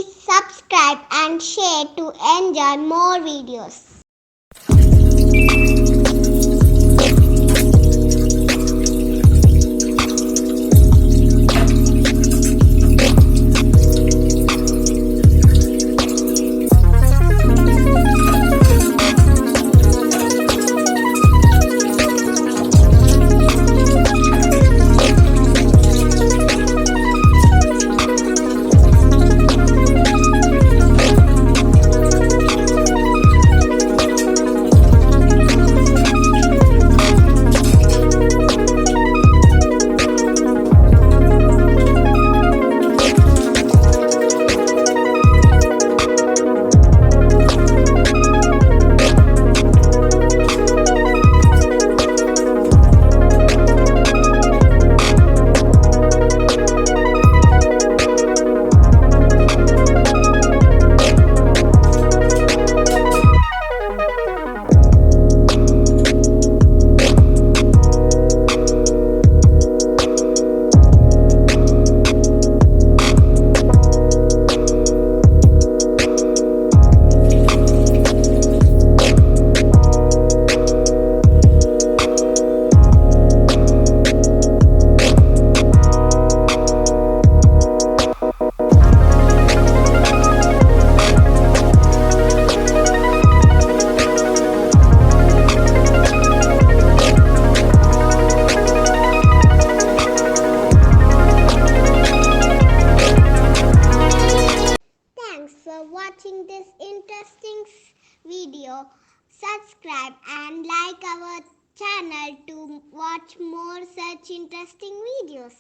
Please subscribe and share to enjoy more videos. Thanks for watching this interesting video. Subscribe and like our channel to watch more such interesting videos.